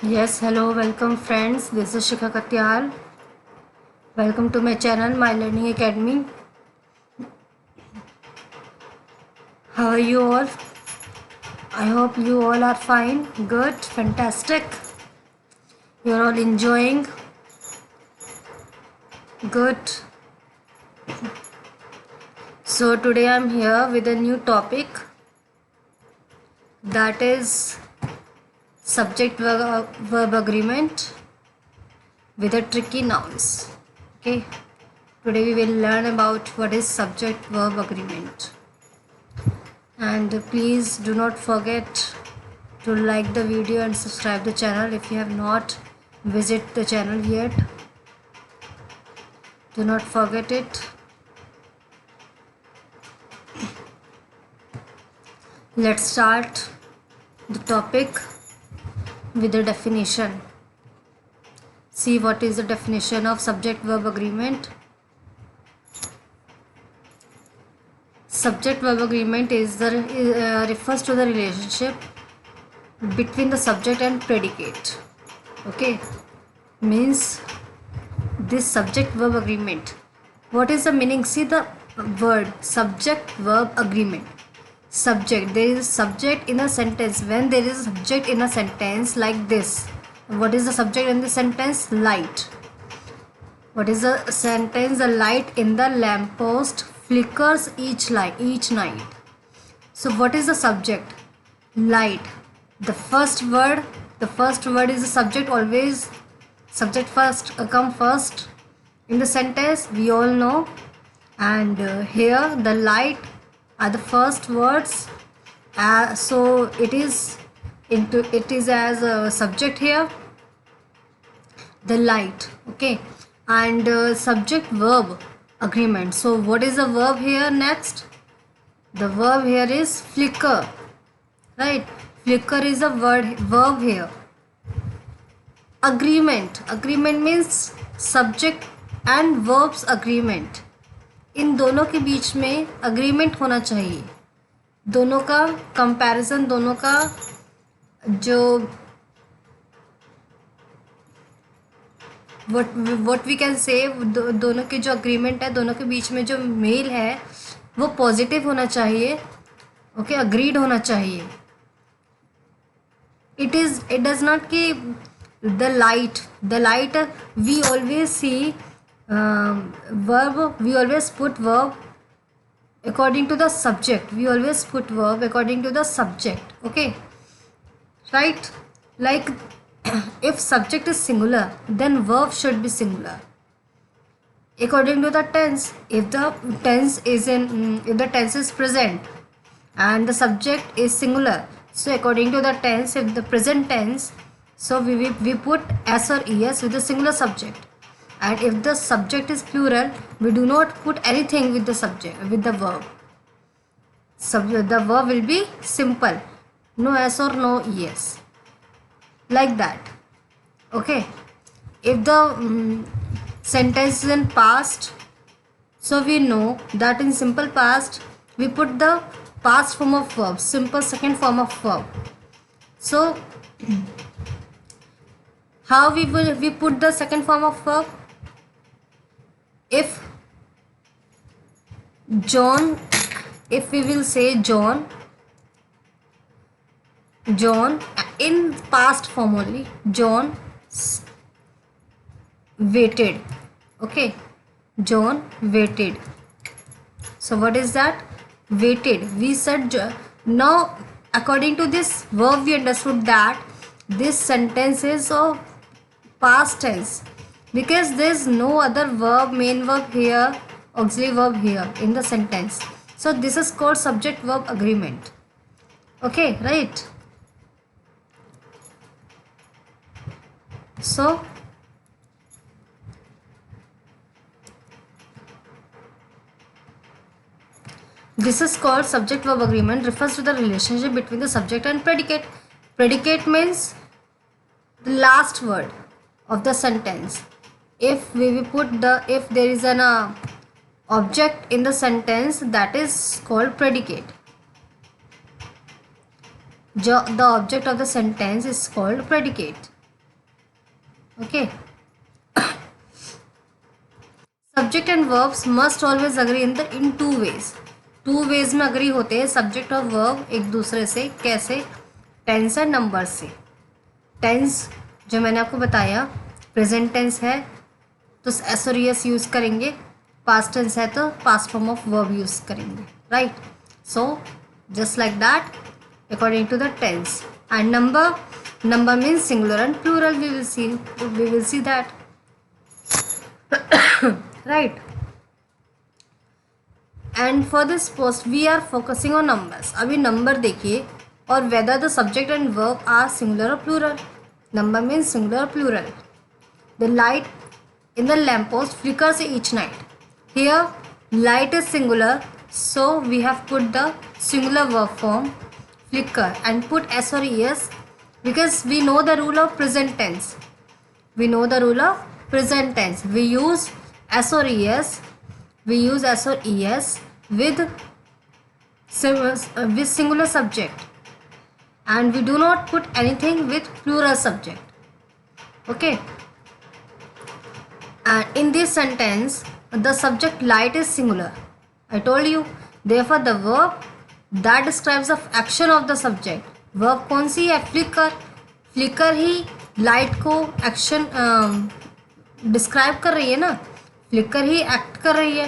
Yes, hello, welcome friends. This is Shikha Katyal. Welcome to my channel, My Learning Academy. How are you all? I hope you all are fine, good, fantastic. You're all enjoying. Good. So today I'm here with a new topic, that is subject-verb agreement with a tricky nouns. Okay. Today we will learn about what is subject-verb agreement. And please do not forget to like the video and subscribe the channel if you have not visited the channel yet. Do not forget it. Let's start the topic with the definition. See what is the definition of subject verb agreement. Subject verb agreement refers to the relationship between the subject and predicate. Okay, means this subject verb agreement. What is the meaning? See the word subject verb agreement. Subject, there is a subject in a sentence. When there is a subject in a sentence like this, what is the subject in the sentence? Light. What is the sentence? The light in the lamppost flickers each night. So what is the subject? Light. The first word is the subject. Always subject first come first in the sentence, we all know. And here the light are the first words, so it is as a subject here, the light. Okay, and subject verb agreement. So what is the verb here? Next, the verb here is flicker, right? Flicker is a verb here. Agreement means subject and verbs agreement. इन दोनों के बीच में agreement होना चाहिए. दोनों का comparison, दोनों का जो व्हाट वी कैन से, दोनों के जो अग्रीमेंट है, दोनों के बीच में जो मेल है वो पॉजिटिव होना चाहिए. ओके, अग्रीड होना चाहिए. इट डज नॉट कि the light we always see verb, we always put verb according to the subject. Okay, right? Like if subject is singular, then verb should be singular according to the tense. If the tense is present and the subject is singular, so according to the tense, if the present tense, so we put s or es with the singular subject. And if the subject is plural, we do not put anything with the subject, with the verb. The verb will be simple, no s or no es, like that. Okay, if the sentence is in past, so we know that in simple past we put the past form of verb, simple second form of verb. So how we put the second form of verb? If we will say John in past form only, John waited. Okay, John waited. So what is that? Waited. We said now according to this verb we understood that this sentence is of past tense, because there is no other verb, main verb here, auxiliary verb here in the sentence. So this is called subject verb agreement. Okay, right? So this is called subject verb agreement, refers to the relationship between the subject and predicate. Predicate means the last word of the sentence. If if there is an object in the sentence, that is called predicate. The object of the sentence is called predicate. Okay. Subject and verbs must always agree in two ways. Two ways में agree होते हैं subject और verb एक दूसरे से. कैसे? Tense and number से. Tense जो मैंने आपको बताया, प्रेजेंट टेंस है तो एस और एस यूज़ करेंगे, पास्ट टेंस है तो past form of verb use करेंगे, right? So just like that according to the tense. And number means singular and plural. We will see that, right? And for this post we are focusing on numbers. अभी number देखिए और whether the subject and verb are singular और plural. Number means singular और plural. The light in the lamppost flickers each night. Here light is singular, so we have put the singular verb form flicker and put s or es because we know the rule of present tense. We know the rule of present tense. We use s or es. We use s or es with singular subject, and we do not put anything with plural subject. Okay. And in this sentence, the subject light is singular. I told you. Therefore, the verb that describes the action of the subject. Verb कौन सी है? Flicker. Flicker ही light को action describe कर रही है ना. Flicker ही act कर रही है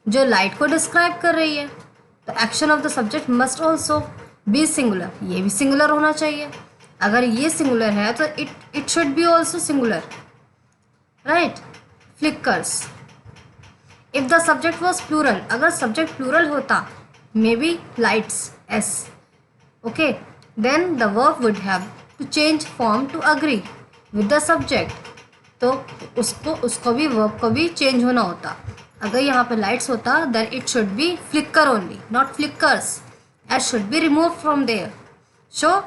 जो light को describe कर रही है. तो action of the subject must also be singular. ये भी singular होना चाहिए. अगर ये singular है तो it should be also singular, right? Flickers. If the subject was plural, अगर subject plural होता, maybe lights s, okay, then the verb would have to change form to agree with the subject. तो उसको भी verb को भी change होना होता. अगर यहाँ पे lights होता, then it should be flicker only, not flickers. S should be removed from there. So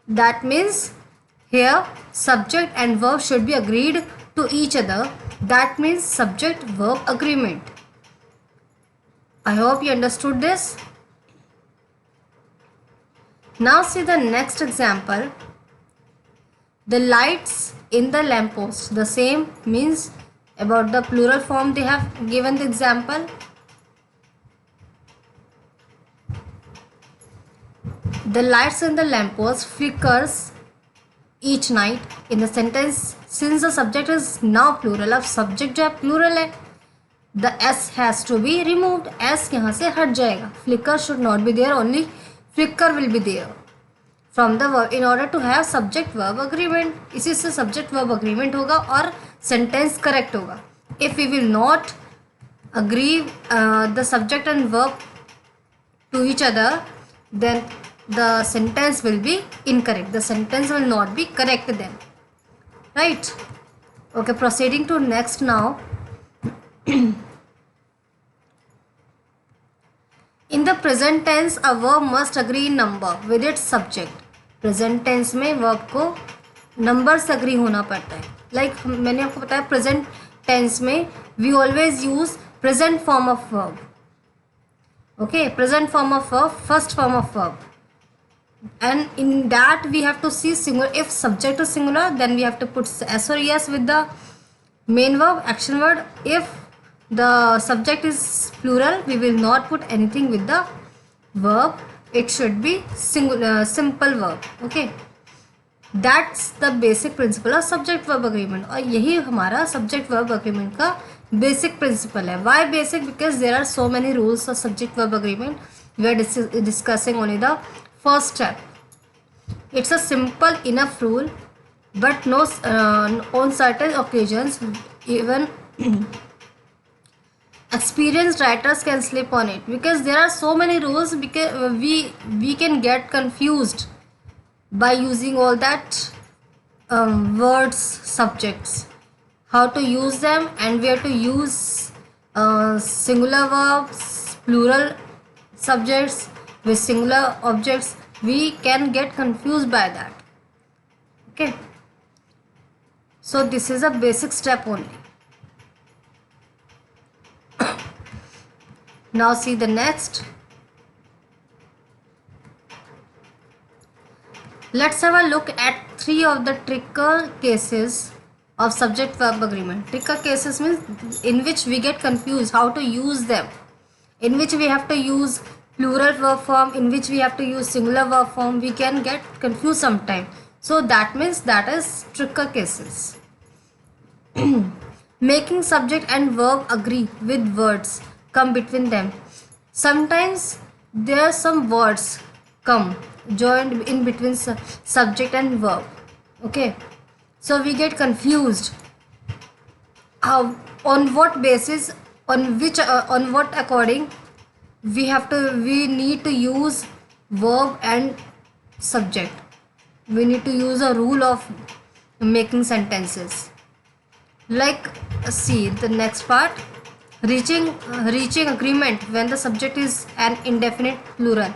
that means here subject and verb should be agreed to each other. That means subject verb agreement. I hope you understood this. Now see the next example. The lights in the lamppost. The same means about the plural form they have given the example. The lights in the lamppost flickers each night. In the sentence, since the subject is now plural, अब subject जो है plural है, the s has to be removed. s यहाँ से हट जाएगा. Flicker should not be there, only flicker will be there from the verb in order to have subject verb agreement. इसी से subject verb agreement होगा और sentence correct होगा. If we will not agree the subject and verb to each other, then the sentence will be incorrect. The sentence will not be correct then, right? Okay, proceeding to next now. In the present tense, a verb must agree in number with its subject. Present tense में verb को number से agree होना पड़ता है. Like मैंने आपको बताया present tense में we always use present form of verb. Okay, present form of verb, first form of verb. And in that we have to see singular. If subject is singular, then we have to put s or es with the main verb, action word. If the subject is plural, we will not put anything with the verb. It should be singular, simple verb. Okay, that's the basic principle of subject verb agreement. और यही हमारा subject verb agreement का basic principle है. Why basic? Because there are so many rules of subject verb agreement. We are discussing only the first step. It's a simple enough rule, but no on certain occasions even experienced writers can slip on it, because there are so many rules. Because we can get confused by using all that words, subjects, how to use them and where to use singular verbs, plural subjects with singular objects. We can get confused by that. Okay, so this is a basic step only. Now see the next. Let's have a look at three of the trickier cases of subject verb agreement. Tricky cases means in which we get confused how to use them, in which we have to use plural verb form, in which we have to use singular verb form. We can get confused sometime. So that means that is tricky cases. Making subject and verb agree with words come between them. Sometimes there are some words come joined in between subject and verb. Okay, so we get confused. How, on what basis, on which, on what according we need to use verb and subject. We need to use a rule of making sentences. Like, see the next part, reaching agreement when the subject is an indefinite plural.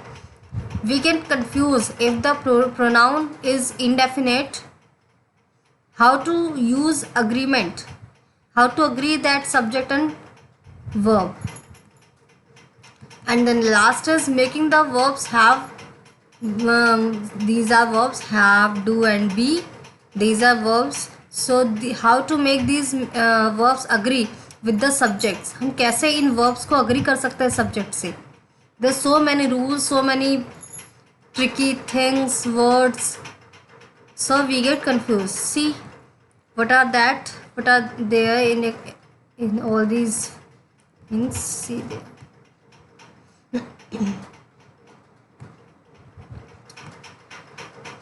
We get confused if the pronoun is indefinite, how to use agreement, how to agree that subject and verb. And then last is making the verbs have, these are verbs have, do and be. These are verbs. So how to make these verbs agree with the subjects. हम कैसे इन verbs को agree कर सकते हैं subject से. There's so many rules, so many tricky things, words. So we get confused. See, what are that? What are there in all these things? See there.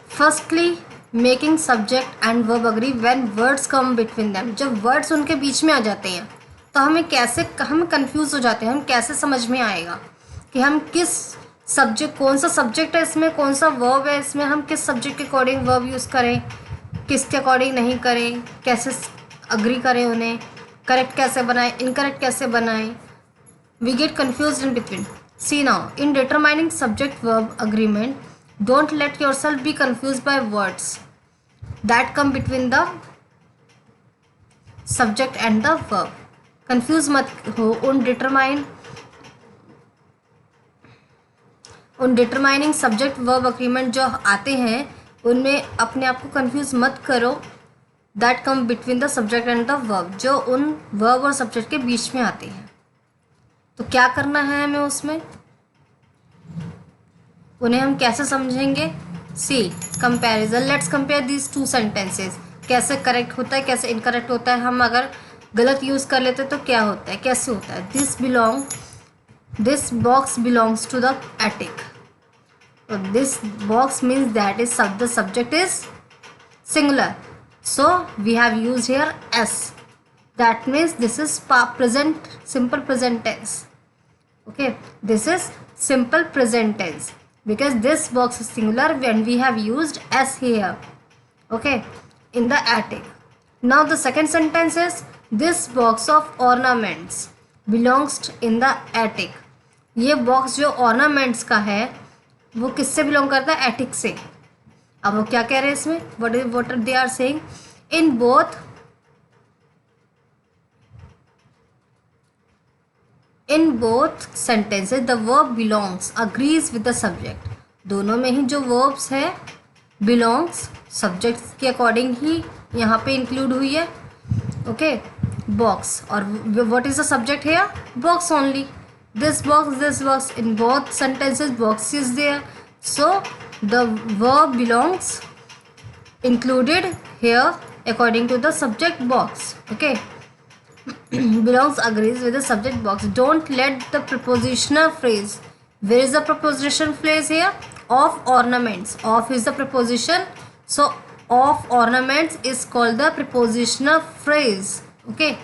Firstly, making subject and verb agree when words come between them. जब words उनके बीच में आ जाते हैं तो हम confuse हो जाते हैं. हम कैसे समझ में आएगा कि हम किस सब्जेक्ट, कौन सा सब्जेक्ट है इसमें, कौन सा वर्ब है इसमें, हम किस सब्जेक्ट के अकॉर्डिंग वर्ब यूज़ करें, किसके अकॉर्डिंग नहीं करें, कैसे अग्री करें उन्हें, करेक्ट कैसे बनाएं, इनकरेक्ट कैसे बनाएं. We get confuse in between. See now, in determining subject verb agreement, don't let yourself be confused by words that come between the subject and the verb. confuse मत हो उन determining subject verb agreement जो आते हैं उनमें अपने आप को confuse मत करो. that come between the subject and the verb, जो उन verb और subject के बीच में आते हैं. तो क्या करना है हमें उसमें, उन्हें हम कैसे समझेंगे. See comparison. Let's compare these two sentences. कैसे करेक्ट होता है, कैसे इनकरेक्ट होता है. हम अगर गलत यूज़ कर लेते तो क्या होता है, कैसे होता है. This box belongs to the attic. This box means that is the subject is singular, so we have use here S. That means this is present, simple present tense. Okay, this is simple present tense because this box is singular when we have used s here, okay, in the attic. Now the second sentence is this box of ornaments belongs in the attic. ये box जो ornaments का है वो किससे belong करता है, attic से. अब वो क्या कह रहे हैं इसमें, what they are saying, in both sentences the verb belongs agrees with the subject. दोनों में ही जो verbs है belongs subject के according ही यहाँ पे include हुई है. okay, box, और what is the subject here, box only. this box in both sentences box is there, so the verb belongs included here according to the subject box. okay, belongs agrees with the subject box. Don't let the prepositional phrase, where is the preposition phrase here, of ornaments. Of is the preposition, so of ornaments is called the prepositional phrase. okay,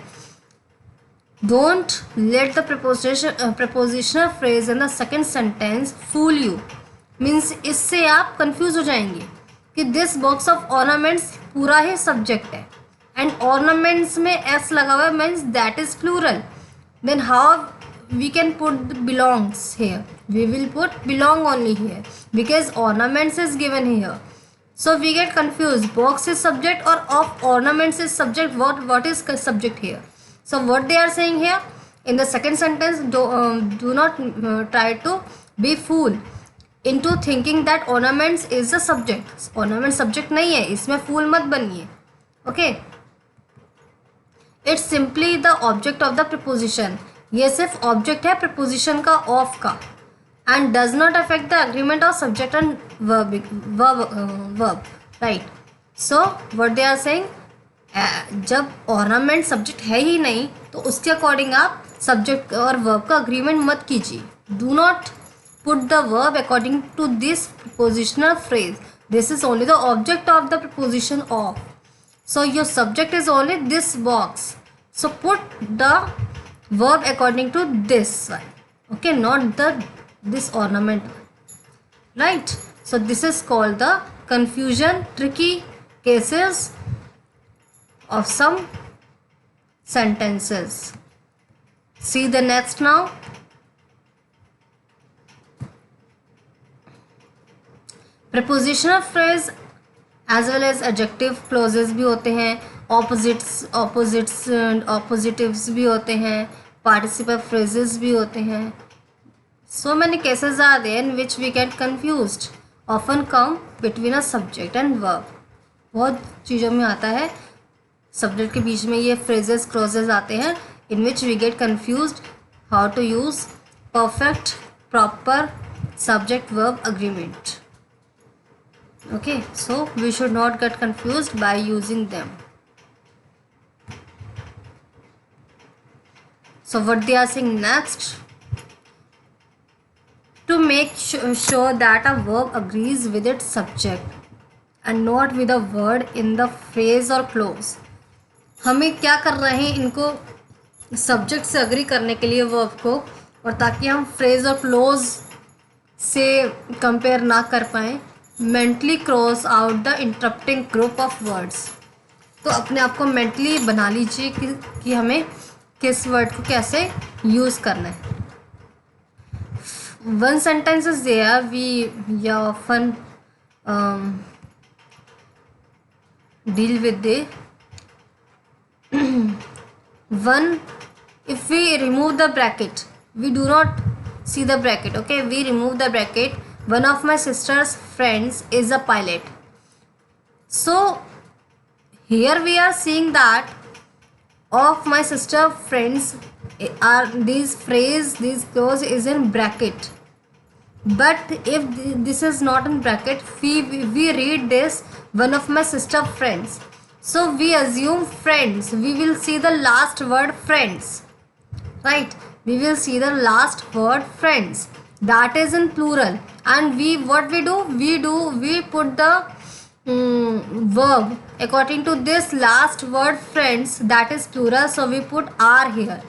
don't let the prepositional phrase in the second sentence fool you. means इससे आप confuse हो जाएंगे कि this box of ornaments पूरा ही subject है and ornaments में s लगा हुआ है, means that is plural. then how we can put belongs here, we will put belong only here because ornaments is given here. so we get confused, box is subject or of ornaments is subject, what is subject here. so what they are saying here in the second sentence, do not try to be fool into thinking that ornaments is the subject. ornament subject नहीं है, इसमें fool मत बनिए. okay, it's simply the object of the preposition, ये सिर्फ object है preposition का, of का, and does not affect the agreement of subject and verb, right. So what they are saying, जब ऑर्नामेंट सब्जेक्ट है ही नहीं तो उसके अकॉर्डिंग आप सब्जेक्ट और वर्ब का अग्रीमेंट मत कीजिए. Do not put the verb according to this prepositional phrase. This is only the object of the preposition of. So your subject is only this box. So put the verb according to this one. Okay, not the this ornament. Right? So this is called the confusion, tricky cases of some sentences. See the next now. Prepositional phrase as well as adjective clauses भी होते हैं, ऑपोजिटिव्स भी होते हैं, participle phrases भी होते हैं. So many cases are there in which we get confused, often come between a subject and verb. बहुत चीज़ों में आता है, सब्जेक्ट के बीच में ये फ्रेजेस क्लोजेस आते हैं in which we get confused how to use perfect proper subject verb agreement. Okay, so we should not get confused by using them. So what they are saying next, to make sure that a verb agrees with its subject and not with a word in the phrase or clause. हमें क्या कर रहे हैं, इनको subject से agree करने के लिए वर्ब को, और ताकि हम फ्रेज और क्लोज से कंपेयर ना कर पाएँ, mentally cross out the interrupting group of words. तो अपने आप को मेंटली बना लीजिए कि हमें किस वर्ड को कैसे यूज़ करना है. One sentence is there we often deal with they. One, if we remove the bracket, we do not see the bracket. Okay, we remove the bracket. One of my sister's friends is a pilot. So here we are seeing that of my sister friends are these phrase, these clause is in bracket. But if this is not in bracket, we read this one of my sister friends. So we assume friends. We will see the last word friends. Right? We will see the last word friends. That is in plural. And we put the verb according to this last word friends, that is plural, so we put are here.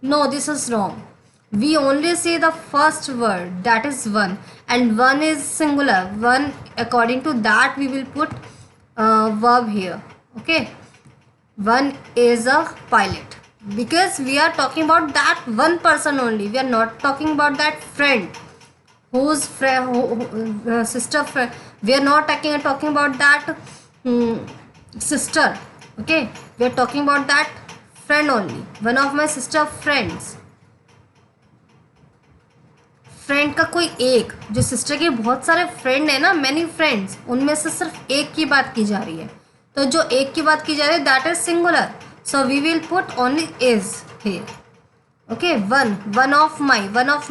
No, this is wrong. We only see the first word, that is one, and one is singular. One, according to that we will put verb here. Okay, one is a pilot, because we are talking about that one person only. We are not talking about that friend whose friend, sister friend. We are not talking about that sister. Okay, we are talking about that friend only. One of my sister friends. Friend का कोई एक, जो sister के बहुत सारे friend है ना, many friends, उनमें से सिर्फ एक की बात की जा रही है. तो जो एक की बात की जा रही है that is singular, so we will put only is here. Okay, one of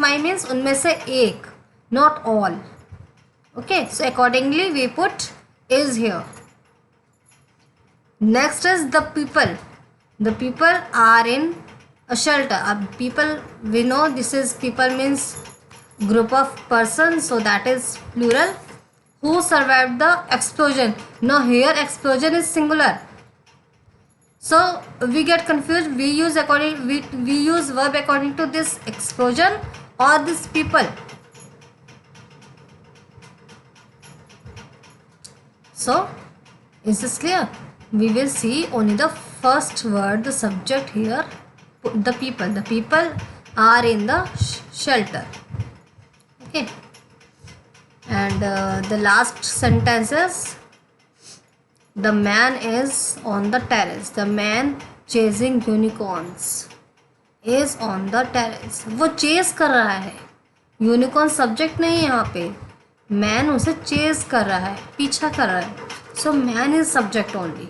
my means उनमें से एक, not all. Okay, so accordingly we put is here. Next is the people. The people are in a shelter. People, we know this is people means group of persons, so that is plural. Who survived the explosion? Now here explosion is singular, so we get confused. We use verb according to this explosion or this people. So, is this clear? We will see only the first word, the subject here, the people. The people are in the shelter. Okay. And the last sentence is, the man is on the terrace. The man chasing unicorns is on the terrace. वो chase कर रहा है. Unicorn subject नहीं है यहाँ पे. Man उसे chase कर रहा है, पीछा कर रहा है. So man is subject only.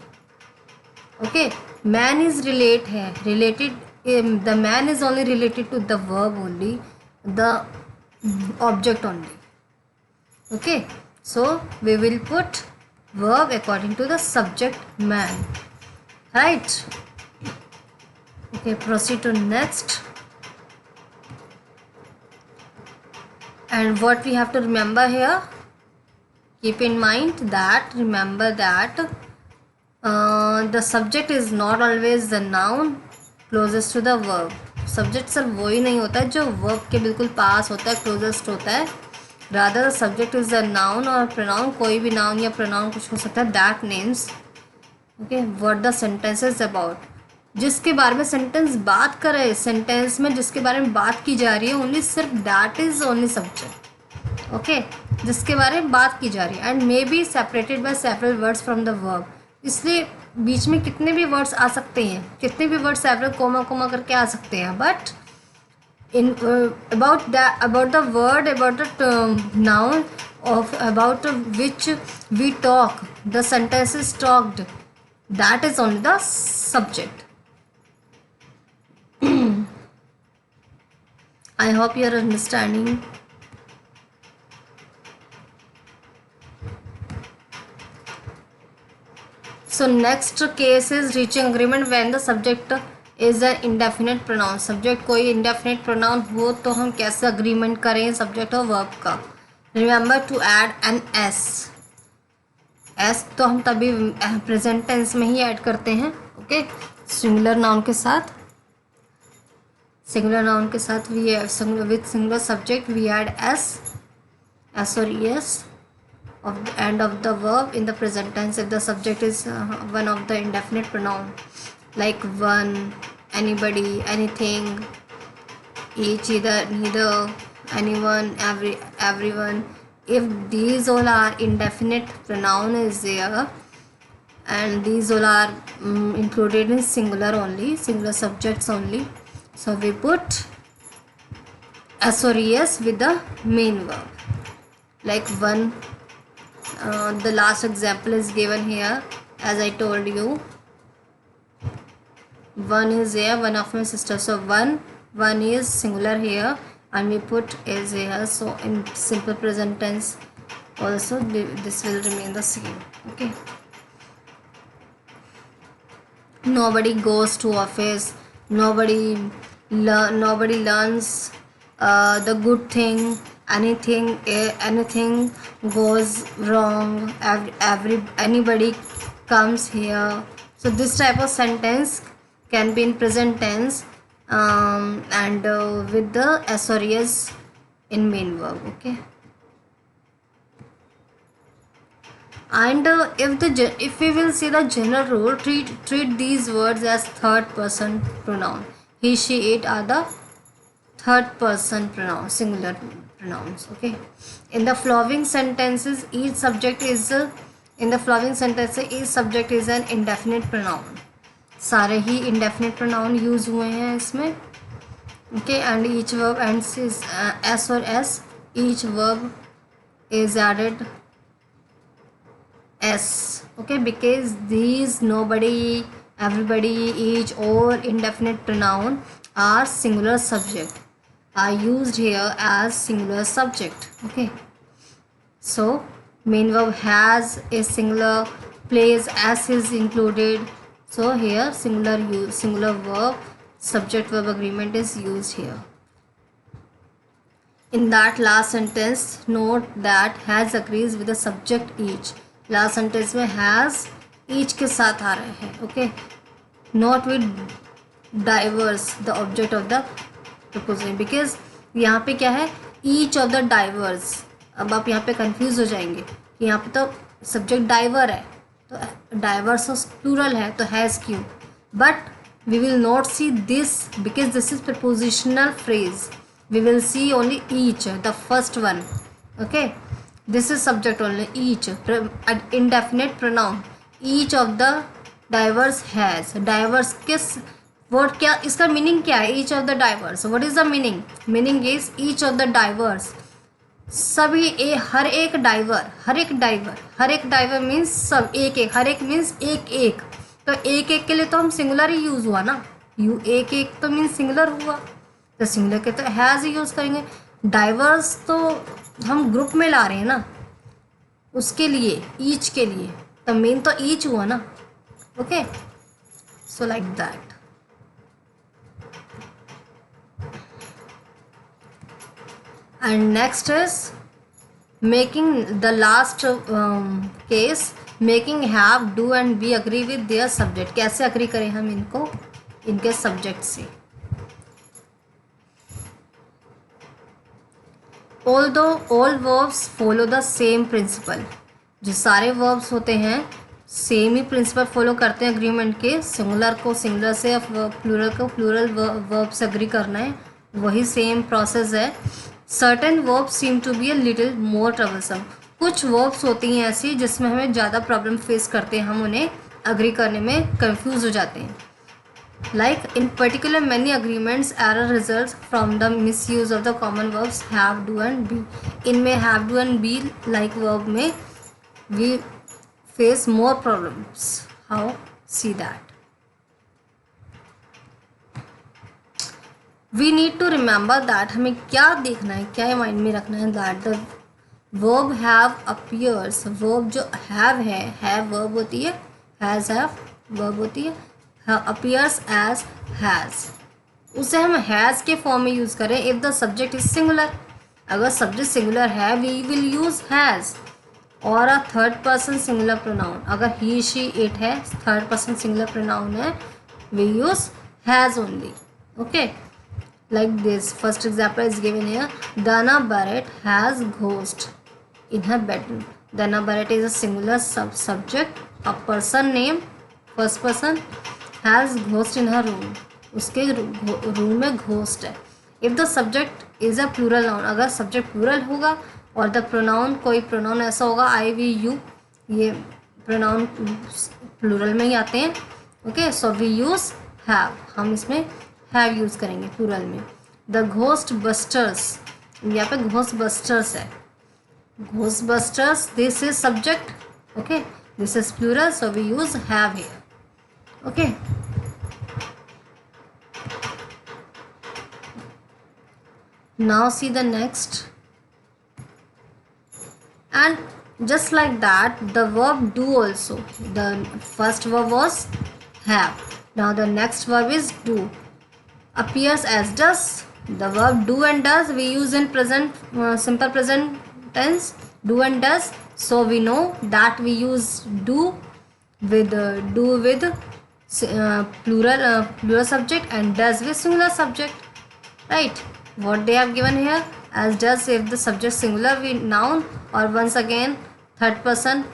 Okay, man is relate है, related, the man is only related to the verb only, the object only. Okay, so we will put verb according to the subject man, right? Okay, proceed to next. And what we have to remember here, keep in mind that, remember that the subject is not always the noun closest to the verb. Subject सिर्फ वही नहीं होता है जो verb के बिल्कुल पास होता है, क्लोजेस्ट होता है. Rather the subject is the noun और प्रोनाउन, कोई भी नाउन या प्रोनाउन कुछ हो सकता है, that names. Okay, what the sentence is about, जिसके बारे में सेंटेंस बात कर रहे हैं, सेंटेंस में जिसके बारे में बात की जा रही है, ओनली सिर्फ that is only subject. Okay, जिसके बारे में बात की जा रही है. And may be separated by several words from the verb, इसलिए बीच में कितने भी वर्ड्स आ सकते हैं, कितने भी वर्ड्स सेवरल कोमा कोमा करके आ सकते हैं, but in about the word, about the noun of about which we talk, the sentence is talked, that is only the subject. I hope you are understanding. So next case is reaching agreement when the subject is a indefinite pronoun. Subject कोई indefinite pronoun हो तो हम कैसे agreement करें subject और verb का. Remember to add an S. S तो हम तभी प्रेजेंट टेंस में ही ऐड करते हैं. ओके, सिंगुलर नाउन के साथ, सिंगुलर नाउन के साथ we with singular subject we add S और S of the end of the verb in the present tense if the subject is one of the indefinite pronoun, like one, anybody, anything, each, either, neither, anyone, everyone. If these all are indefinite pronoun is there and these all are included in singular only, singular subjects only, so we put s or es with the main verb, like one. The last example is given here, as I told you. One is here, one of my sisters. So one is singular here, and we put is here. So in simple present tense, also this will remain the same. Okay. Nobody goes to office. Nobody learns the good thing. Anything goes wrong, anybody comes here. So this type of sentence can be in present tense and with the s or es in main verb. Okay, and if we will see the general rule, treat these words as third person pronoun. He, she, it are the third person pronoun, singular pronouns. Okay, in the following sentences each subject is an indefinite pronoun. सारे ही indefinite pronoun use हुए हैं इसमें. Okay, and each verb ends is s or s, each verb is added s. Okay, because these nobody, everybody, each, or indefinite pronoun are singular subject, are used here as singular subject. Okay, so main verb has a singular place, s is included, so here singular verb subject verb agreement is used here. In that last sentence, note that has agrees with the subject each. last sentence में has each के साथ आ रहे हैं. Okay, not with diverse, the object of the proposal, because यहाँ पे क्या है, each of the diverse. अब आप यहाँ पे कंफ्यूज हो जाएंगे कि यहाँ पे तो सब्जेक्ट डाइवर है, तो डाइवर्स प्लूरल है तो हैज़ क्यों, but we will not see this because this is prepositional phrase. We will see only each, the first one. Okay, this is subject only each, indefinite pronoun, each of the divers has. Divers किस word, क्या इसका meaning क्या है, each of the divers, what is the meaning? Meaning is each of the divers, सभी हर एक driver means सब एक एक, हर एक मीन्स एक एक, तो एक एक के लिए तो हम सिंगुलर ही यूज़ हुआ ना, यू एक एक तो मीन सिंगुलर हुआ, तो सिंगुलर के तो हैज़ ही यूज़ करेंगे। डाइवर्स तो हम ग्रुप में ला रहे हैं ना, उसके लिए ईच के लिए तो मेन तो ईच हुआ ना। Okay, so like that. And next is making the last case, making have do and be agree with their subject. कैसे अग्री करें हम इनको इनके सब्जेक्ट से? Although all verbs follow the same principle, जो सारे वर्ब्स होते हैं सेम ही प्रिंसिपल फॉलो करते हैं अग्रीमेंट के। सिंगुलर को सिंगुलर से, प्लूरल को प्लूरल वर्ब से अग्री करना है, वही सेम प्रोसेस है। Certain verbs seem to be a little more troublesome, कुछ वर्ब्स होती हैं ऐसी जिसमें हमें ज़्यादा प्रॉब्लम फेस करते हैं, हम उन्हें अग्री करने में कंफ्यूज हो जाते हैं। Like in particular, many agreements error results from the misuse of the common verbs have, do and be. इनमें have, do and be like verb में we face more problems. How? See that. We need to remember that हमें क्या देखना है, क्या mind में रखना है, that the verb have appears, verb जो have है verb होती है, has have verb होती है, appears as has, उसे हम has के फॉर्म में यूज़ करें if the subject is singular। अगर सब्जेक्ट सिंगुलर है we will use has, और a third person singular pronoun, अगर he she it है थर्ड पर्सन सिंगुलर प्रोनाउन है, we use has only। okay, like this first example is given here, Dana Barrett has ghost in her bedroom। Dana Barrett is a singular subject, a person name first person, has ghost in her room, उसके room में ghost है। If the subject is a plural noun, अगर subject plural होगा और the pronoun कोई pronoun ऐसा होगा I we you, ये प्रोनाउन प्लूरल में ही आते हैं। Okay, so we use have, हम इसमें हैव यूज़ करेंगे प्लूरल में। द घोस्ट बस्टर्स, यहाँ पे घोस्ट बस्टर्स है, ghost busters this is subject. Okay, this is plural, so we use have here. okay, now see the next, and just like that the verb do also, the first verb was have, now the next verb is do, appears as does। the verb do and does we use in present simple present tense, do and does, so we know that we use do with plural subject and does with singular subject, right? What they have given here as does if the subject singular we noun, or once again third person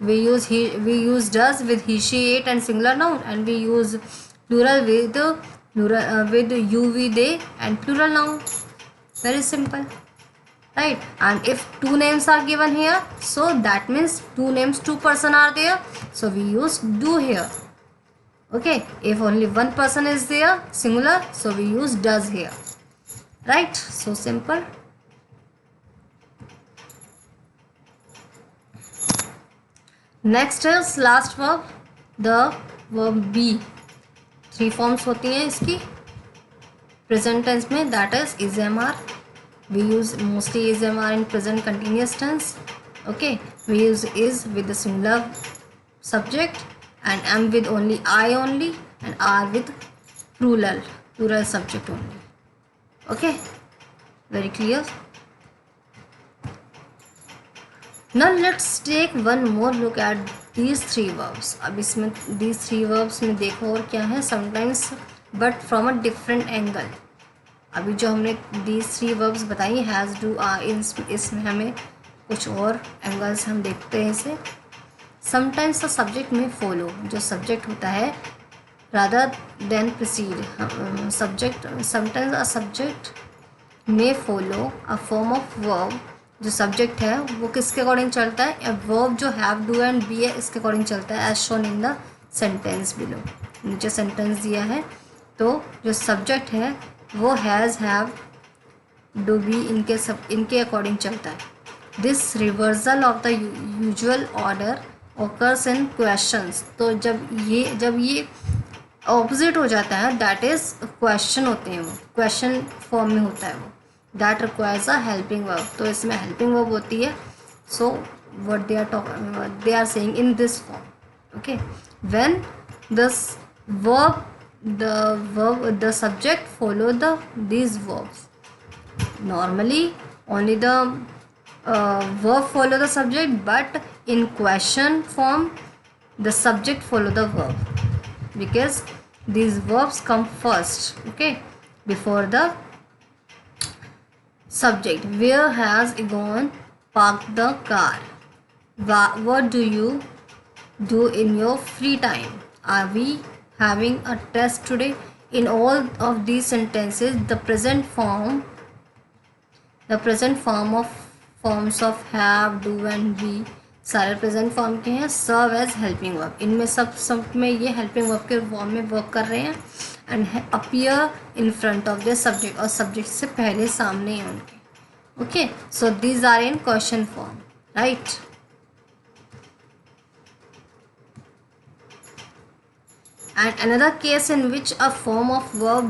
we use does with he she it and singular noun, and we use plural with you we they and plural noun, very simple, right? And if two names are given here, so that means two names, two person are there, so we use do here। okay, if only one person is there singular, so we use does here, right? So simple। next is last verb, the verb be। Three forms होती हैं इसकी present tense में, that is M-are, we use mostly is am-r in present continuous tense। okay, we use is with the singular subject, and am with only I only, and are with plural subject only। okay, very clear। now let's take one more look at these three verbs। अब इसमें these three verbs में देखो और क्या है, sometimes but from a different angle। अभी जो हमने these three verbs बताई हैज़ डू आर, इसमें हमें कुछ और एंगल्स हम देखते हैं इसे। समटाइम्स द सब्जेक्ट में फॉलो, जो सब्जेक्ट होता है rather than proceed, subject sometimes a subject में follow a form of verb, जो सब्जेक्ट है वो किसके अकॉर्डिंग चलता है, वर्ब जो हैव डू एंड बी है इसके अकॉर्डिंग चलता है, as shown in the sentence below. नीचे सेंटेंस दिया है, तो जो सब्जेक्ट है वो हैज़ हैव डू बी इनके अकॉर्डिंग चलता है। This reversal of the usual order occurs in questions. तो जब ये ऑपोजिट हो जाता है, दैट इज क्वेश्चन होते हैं, वो क्वेश्चन फॉर्म में होता है वो, that requires a helping verb. तो इसमें हेल्पिंग वर्ब होती है. So what they are saying in this form. Okay, when this verb the subject follow these verbs. Normally only the verb follow the subject, but in question form the subject follow the verb, because these verbs come first, okay, before the subject. Where has Egon parked the car? What do you do in your free time? Are we having a test today? In all of these sentences, the present form of forms of have, do and be सारे present form के हैं. Serve as helping verb, इनमें सब में ये helping verb के form में work कर रहे हैं. And appear in front of the subject, और सब्जेक्ट से पहले सामने हैं उनके. Okay, so these are in question form, right. And another case in which a form of verb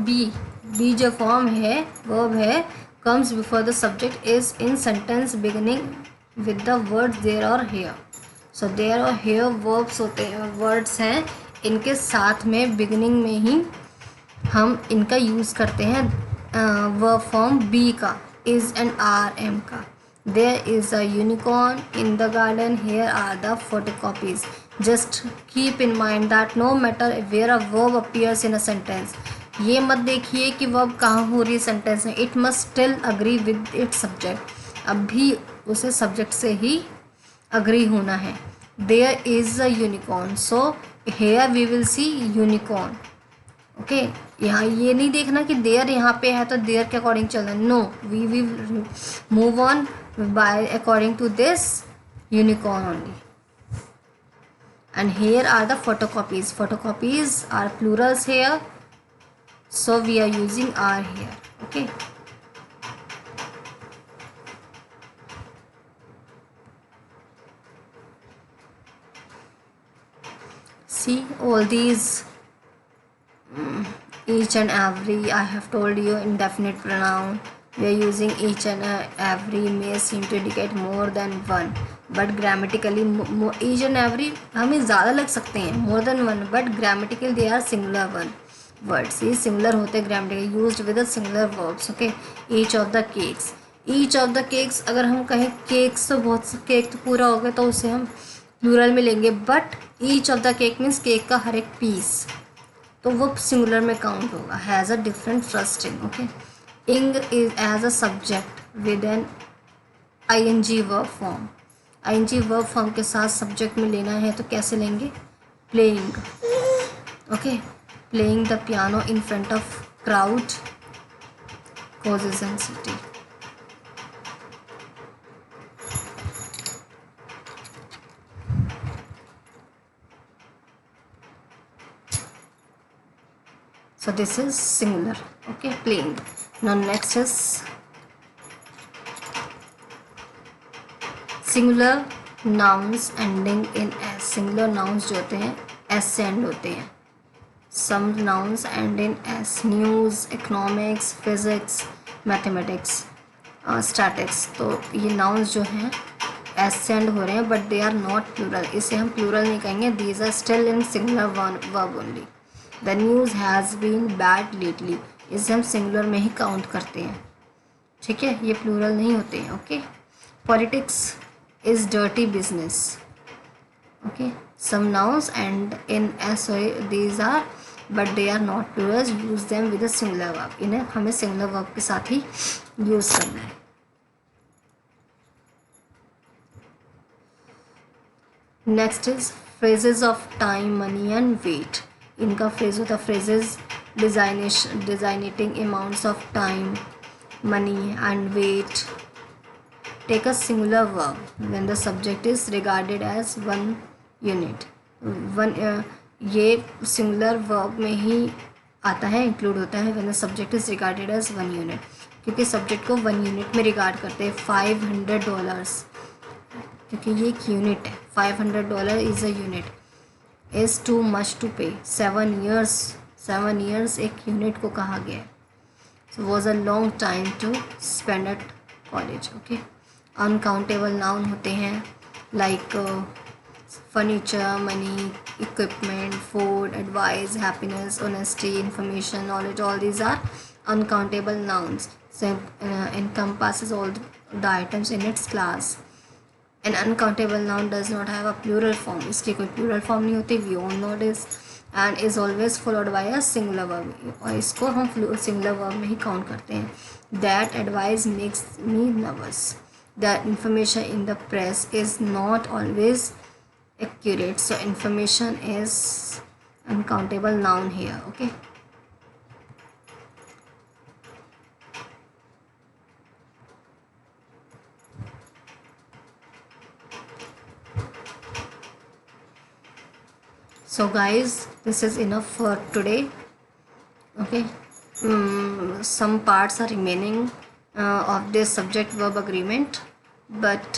be जो फॉर्म है वर्ब है comes before the subject is in sentence beginning with the words there or here. So there or here verbs होते हैं, words हैं, इनके साथ में beginning में ही हम इनका यूज़ करते हैं. verb form B का is and are am का. There is a unicorn in the garden. Here are the photocopies. Just keep in mind that no matter where a verb appears in a sentence, ये मत देखिए कि verb कहाँ हो रही है सेंटेंस में. It must still agree with its subject. अब भी उसे सब्जेक्ट से ही अग्री होना है. There is a unicorn, so here we will see unicorn. Okay, यहाँ ये नहीं देखना कि देयर यहाँ पे है तो देयर के अकॉर्डिंग चलना. No, we will move on by according to this unicorn only. And here are the photocopies. Photocopies are plurals here, so we are using are here. Okay, see all these each and every. I have told you indefinite pronoun. We are using each and every may seem to indicate more than one, but grammatically each and every हमें ज़्यादा लग सकते हैं, more than one, but grammatically they are singular one words. ये similar होते हैं grammatically, used with similar verbs. Okay, each of the cakes. Each of the cakes अगर हम कहें केक्स तो बहुत से केक तो पूरा हो गया तो उसे हम प्लूरल में लेंगे, but each of the cake means cake का हर एक पीस, तो वो सिंगुलर में काउंट होगा. Has a different first thing. Okay, ing is as a subject with an ING verb form. ING verb form के साथ सब्जेक्ट में लेना है तो कैसे लेंगे? Playing. Okay, playing the piano in front of crowd causes anxiety. So this is singular. Okay, playing. Now next is singular nouns ending in s. singular nouns जो होते हैं s से end होते हैं. Some nouns end in s. News, economics, physics, mathematics, statics. तो ये nouns जो हैं s से end हो रहे हैं, but they are not plural. इसे हम प्लूरल नहीं कहेंगे. These are still in singular verb only. The news has been bad lately, इसे हम सिंगुलर में ही काउंट करते हैं. ठीक है, ये प्लूरल नहीं होते हैं. Okay, politics is dirty business. Okay, some nouns end in s. these are, but they are not plurals. use them with a singular verb. इन्हें हमें singular verb के साथ ही यूज़ करना है. Next is phrases of time, money and weight. इनका phrase होता है phrases designating amounts of time, money and weight. Take a singular verb when the subject is regarded as one unit. ये singular verb में ही आता है, include होता है when the subject is regarded as one unit, क्योंकि subject को 1 unit में regard करते हैं. $500, क्योंकि ये एक यूनिट है. $500 is a unit is too much to pay. 7 years एक यूनिट को कहा गया है. So was a long time to spend at college. Okay. Uncountable noun होते हैं like furniture, money, equipment, food, advice, happiness, honesty, information, knowledge. All these are uncountable nouns. So encompasses all the items in its class. An uncountable noun does not have a plural form. इसकी कोई plural form नहीं होती. We all know this. And is always followed by a singular verb. और इसको हम singular verb में ही count करते हैं. That advice makes me nervous. The information in the press is not always accurate. So information is uncountable noun here. Okay. So guys, this is enough for today. Okay. Some parts are remaining of this subject verb agreement, but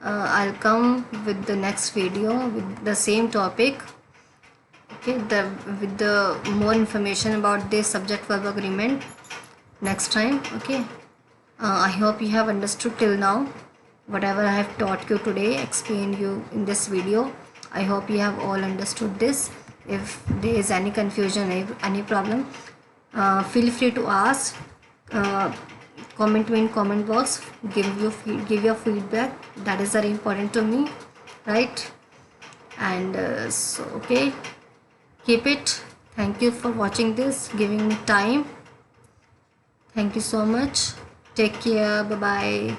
I'll come with the next video with the same topic. Okay, with the more information about this subject verb agreement next time. Okay. I hope you have understood till now whatever I have taught you today, explained you in this video. I hope you have all understood this. If there is any confusion, any problem, feel free to ask. Comment me in comment box. Give your feedback. That is very important to me, right? And so okay, keep it. Thank you for watching this, giving me time. Thank you so much. Take care. Bye bye.